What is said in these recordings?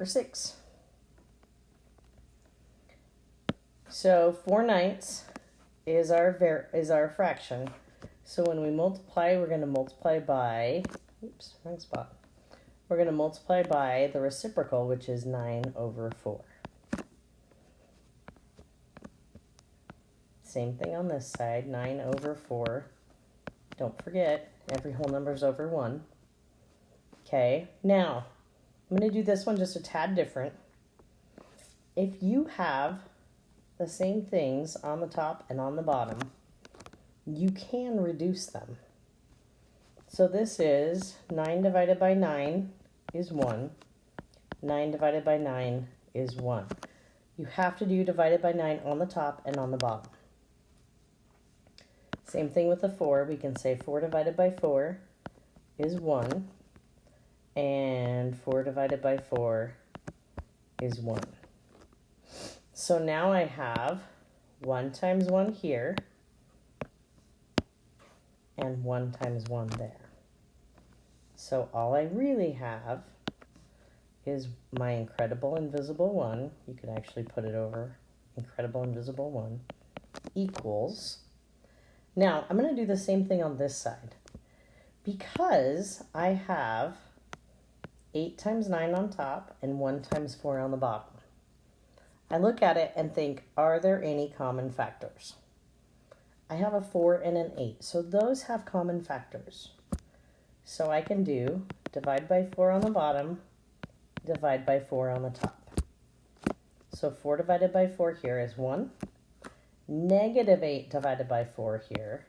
for 6. So 4/9 is our fraction. So when we multiply, we're going to multiply by, oops, wrong spot. We're going to multiply by the reciprocal, which is 9/4. Same thing on this side, 9/4. Don't forget, every whole number is over 1. Okay, now I'm going to do this one just a tad different. If you have the same things on the top and on the bottom, you can reduce them. So this is 9 divided by 9 is 1. 9 divided by 9 is 1. You have to do divided by 9 on the top and on the bottom. Same thing with the 4. We can say 4 divided by 4 is 1. And 4 divided by 4 is 1. So now I have 1 times 1 here and 1 times 1 there. So all I really have is my incredible invisible 1. You could actually put it over incredible invisible 1 equals. Now I'm going to do the same thing on this side. Because I have 8 times 9 on top and 1 times 4 on the bottom. I look at it and think, are there any common factors? I have a 4 and an 8, so those have common factors. So I can do divide by 4 on the bottom, divide by 4 on the top. So 4 divided by 4 here is 1. Negative 8 divided by 4 here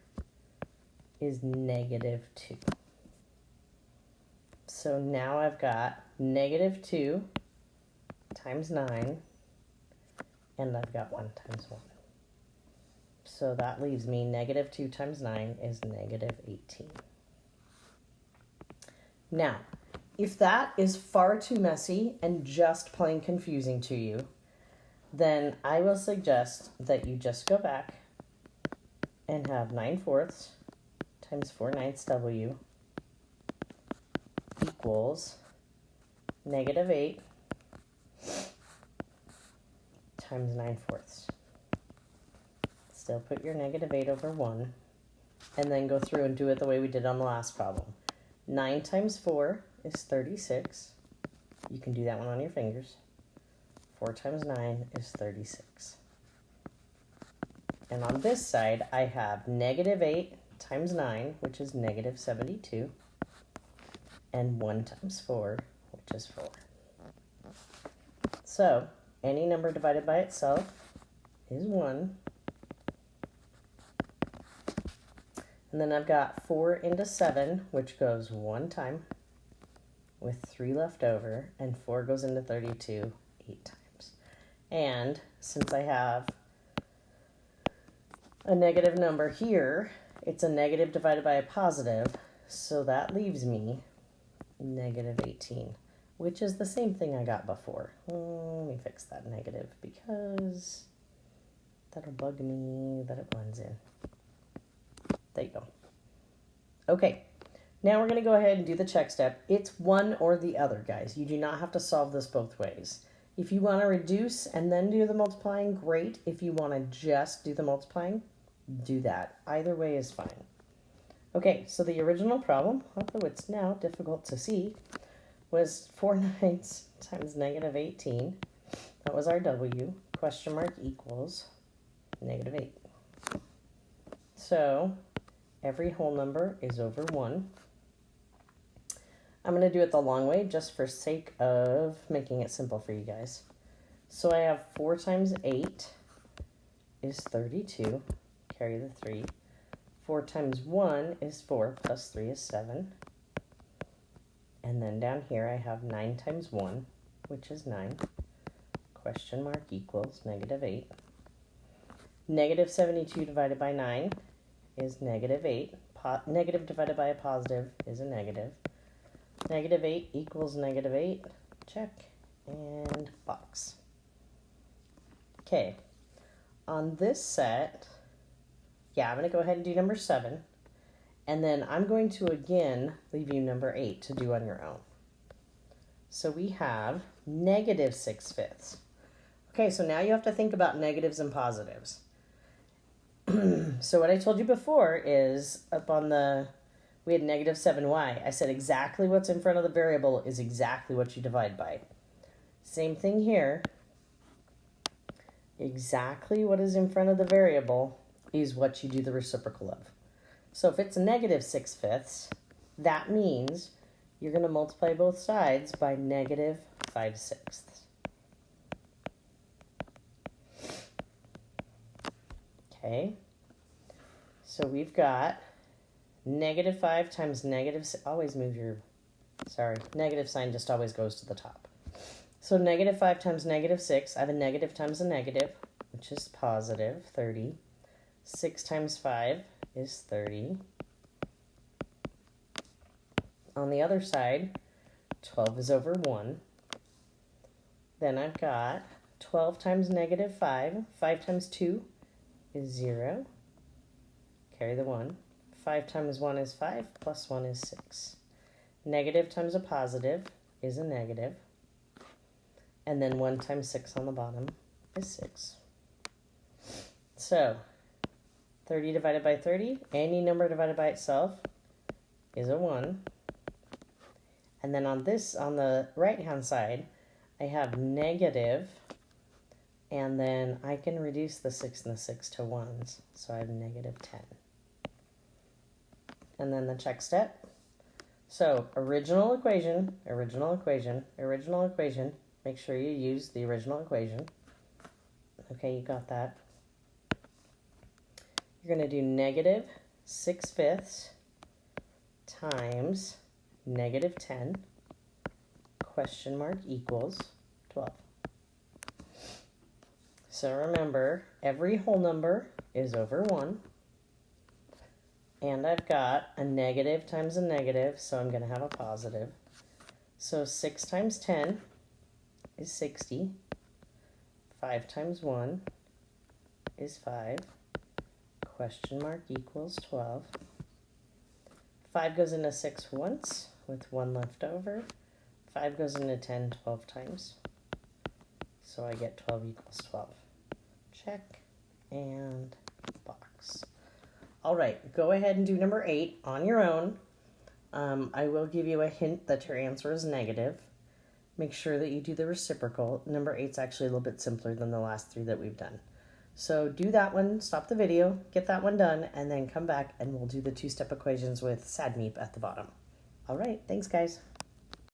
is negative 2. So now I've got negative 2 times 9, and I've got 1 times 1. So that leaves me negative 2 times 9 is negative 18. Now, if that is far too messy and just plain confusing to you, then I will suggest that you just go back and have 9/4 times 4/9 W equals negative 8 times 9/4. Still put your negative 8 over 1, and then go through and do it the way we did on the last problem. 9 times 4 is 36. You can do that one on your fingers. 4 times 9 is 36. And on this side, I have negative 8 times 9, which is negative 72, and 1 times 4, which is 4. So, any number divided by itself is 1. And then I've got 4 into 7, which goes 1 time, with 3 left over, and 4 goes into 32 8 times. And since I have a negative number here, it's a negative divided by a positive, so that leaves me negative 18, which is the same thing I got before. Let me fix that negative because that'll bug me that it blends in. There you go. Okay, now we're going to go ahead and do the check step. It's one or the other, guys. You do not have to solve this both ways. If you want to reduce and then do the multiplying, great. If you want to just do the multiplying, do that. Either way is fine. Okay, so the original problem, although it's now difficult to see, was 4/9 times negative 18. That was our W. Question mark equals negative 8. So every whole number is over 1. I'm going to do it the long way just for sake of making it simple for you guys. So I have 4 times 8 is 32. Carry the 3. 4 times 1 is 4 plus 3 is 7. And then down here I have 9 times 1, which is 9. Question mark equals negative 8. Negative 72 divided by 9 is negative 8. Negative divided by a positive is a negative. Negative 8 equals negative 8. Check. And box. Okay. On this set, I'm going to go ahead and do number 7. And then I'm going to again leave you number 8 to do on your own. So we have negative 6/5. Okay, so now you have to think about negatives and positives. So what I told you before is up on we had negative 7y. I said exactly what's in front of the variable is exactly what you divide by. Same thing here. Exactly what is in front of the variable is what you do the reciprocal of. So if it's negative 6/5, that means you're going to multiply both sides by negative 5/6. Okay, so we've got negative 5 times negative, always move your, negative sign just always goes to the top. So negative 5 times negative 6, I have a negative times a negative, which is positive, 30. 6 times 5 is 30. On the other side, 12 is over 1. Then I've got 12 times negative 5. 5 times 2 is 0. Carry the 1. 5 times 1 is 5, plus 1 is 6. Negative times a positive is a negative. And then 1 times 6 on the bottom is 6. So 30 divided by 30, any number divided by itself is a 1. And then on the right-hand side, I have negative, and then I can reduce the 6 and the 6 to 1s, so I have negative 10. And then the check step. So original equation, original equation, original equation. Make sure you use the original equation. Okay, you got that. You're going to do negative 6/5 times negative 10, question mark, equals 12. So remember, every whole number is over 1. And I've got a negative times a negative, so I'm going to have a positive. So 6 times 10 is 60. 5 times 1 is 5. Question mark equals 12. 5 goes into 6 once with 1 left over. 5 goes into 10 12 times. So I get 12 equals 12. Check and box. All right, go ahead and do number 8 on your own. I will give you a hint that your answer is negative. Make sure that you do the reciprocal. Number 8 is actually a little bit simpler than the last 3 that we've done. So do that one, stop the video, get that one done, and then come back and we'll do the 2-step equations with SADMEEP at the bottom. All right, thanks guys.